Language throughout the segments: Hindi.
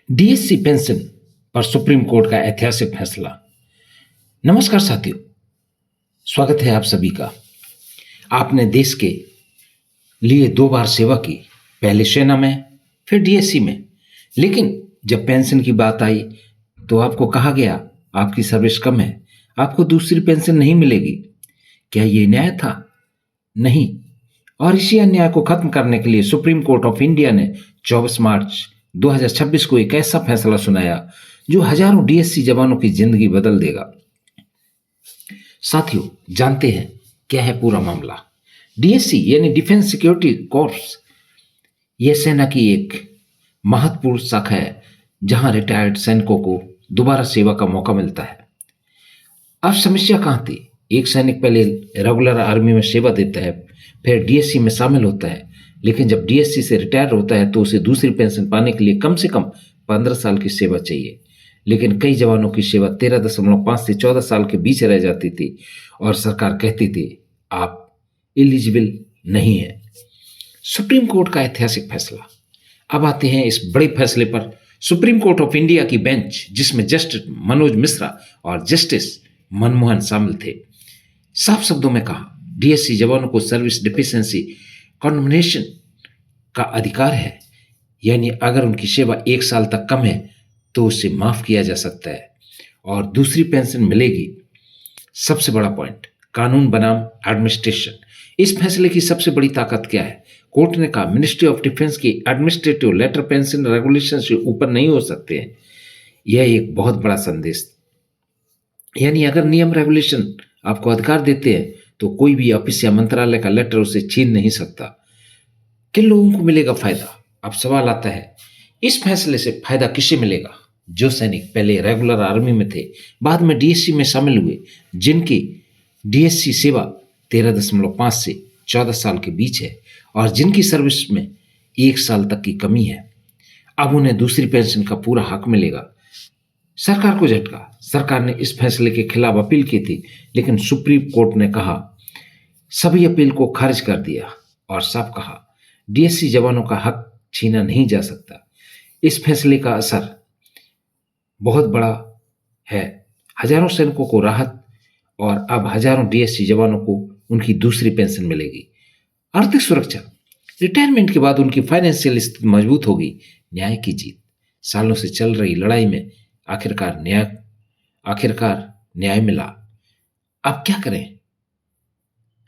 डीएससी पेंशन पर सुप्रीम कोर्ट का ऐतिहासिक फैसला। नमस्कार साथियों, स्वागत है आप सभी का। आपने देश के लिए 2 बार सेवा की, पहले सेना में फिर डीएससी में। लेकिन जब पेंशन की बात आई तो आपको कहा गया आपकी सर्विस कम है, आपको दूसरी पेंशन नहीं मिलेगी। क्या ये न्याय था? नहीं। और इसी अन्याय को खत्म करने के लिए सुप्रीम कोर्ट ऑफ इंडिया ने 24 मार्च 2026 को एक ऐसा फैसला सुनाया जो हजारों डीएससी जवानों की जिंदगी बदल देगा। साथियों, जानते हैं क्या है पूरा मामला? डीएससी यानी डिफेंस सिक्योरिटी कोर्प्स, यह सेना की एक महत्वपूर्ण शाखा है जहां रिटायर्ड सैनिकों को दोबारा सेवा का मौका मिलता है। अब समस्या कहां थी? एक सैनिक पहले रेगुलर आर्मी में सेवा देता है, फिर डीएससी में शामिल होता है, लेकिन जब डीएससी से रिटायर होता है तो उसे दूसरी पेंशन पाने के लिए कम से कम 15 साल की सेवा चाहिए। लेकिन कई जवानों की सेवा 13.5 से 14 साल के बीच रह जाती थी और सरकार कहती थी आप एलिजिबल नहीं है। सुप्रीम कोर्ट का ऐतिहासिक फैसला। अब आते हैं इस बड़े फैसले पर। सुप्रीम कोर्ट ऑफ इंडिया की बेंच, जिसमें जस्टिस मनोज मिश्रा और जस्टिस मनमोहन शामिल थे, साफ शब्दों में कहा डीएससी जवानों को सर्विस डिफिशिएंसी कॉन्डम्नेशन का अधिकार है, यानी अगर उनकी सेवा 1 साल तक कम है तो उसे माफ किया जा सकता है और दूसरी पेंशन मिलेगी। सबसे बड़ा पॉइंट, कानून बनाम एडमिनिस्ट्रेशन। इस फैसले की सबसे बड़ी ताकत क्या है? कोर्ट ने कहा मिनिस्ट्री ऑफ डिफेंस की एडमिनिस्ट्रेटिव लेटर पेंशन रेगुलेशन से ऊपर नहीं हो सकते हैं। यह एक बहुत बड़ा संदेश, यानी अगर नियम रेगुलेशन आपको अधिकार देते हैं तो कोई भी ऑफिस या मंत्रालय का लेटर उसे छीन नहीं सकता। किन लोगों को मिलेगा फायदा? अब सवाल आता है, इस फैसले से फायदा किसे मिलेगा? जो सैनिक पहले रेगुलर आर्मी में थे, बाद में डीएससी में शामिल हुए, जिनकी डीएससी सेवा 13.5 से 14 साल के बीच है और जिनकी सर्विस में 1 साल तक की कमी है, अब उन्हें दूसरी पेंशन का पूरा हक मिलेगा। सरकार को झटका। सरकार ने इस फैसले के खिलाफ अपील की थी, लेकिन सुप्रीम कोर्ट ने कहा सभी अपील को खारिज कर दिया और साफ कहा डीएससी जवानों का हक छीना नहीं जा सकता। इस फैसले का असर बहुत बड़ा है। हजारों सैनिकों को राहत और अब हजारों डीएससी जवानों को उनकी दूसरी पेंशन मिलेगी। आर्थिक सुरक्षा, रिटायरमेंट के बाद उनकी फाइनेंशियल स्थिति मजबूत होगी। न्याय की जीत, सालों से चल रही लड़ाई में आखिरकार न्याय मिला। अब क्या करें?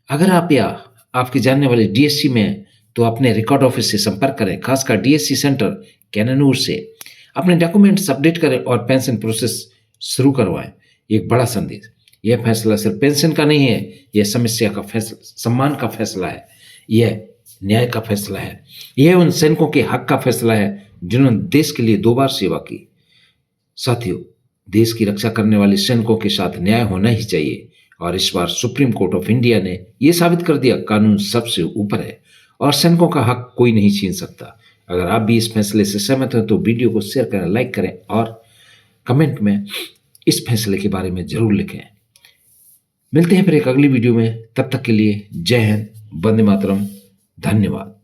अगर आप या आपके जानने वाले डीएससी में तो अपने रिकॉर्ड ऑफिस से संपर्क करें, खासकर डीएससी सेंटर कैनानूर से। अपने डॉक्यूमेंट्स अपडेट करें और पेंशन प्रोसेस शुरू करवाएं। एक बड़ा संदेश, यह फैसला सिर्फ पेंशन का नहीं है, यह समस्या का फैसला, सम्मान का फैसला है, यह न्याय का फैसला है, यह उन सैनिकों के हक का फैसला है जिन्होंने देश के लिए 2 बार सेवा की। साथियों, देश की रक्षा करने वाले सैनिकों के साथ न्याय होना ही चाहिए और इस बार सुप्रीम कोर्ट ऑफ इंडिया ने यह साबित कर दिया कानून सबसे ऊपर है और सैनिकों का हक कोई नहीं छीन सकता। अगर आप भी इस फैसले से सहमत हैं तो वीडियो को शेयर करें, लाइक करें और कमेंट में इस फैसले के बारे में जरूर लिखें। मिलते हैं फिर एक अगली वीडियो में, तब तक के लिए जय हिंद, वंदे मातरम, धन्यवाद।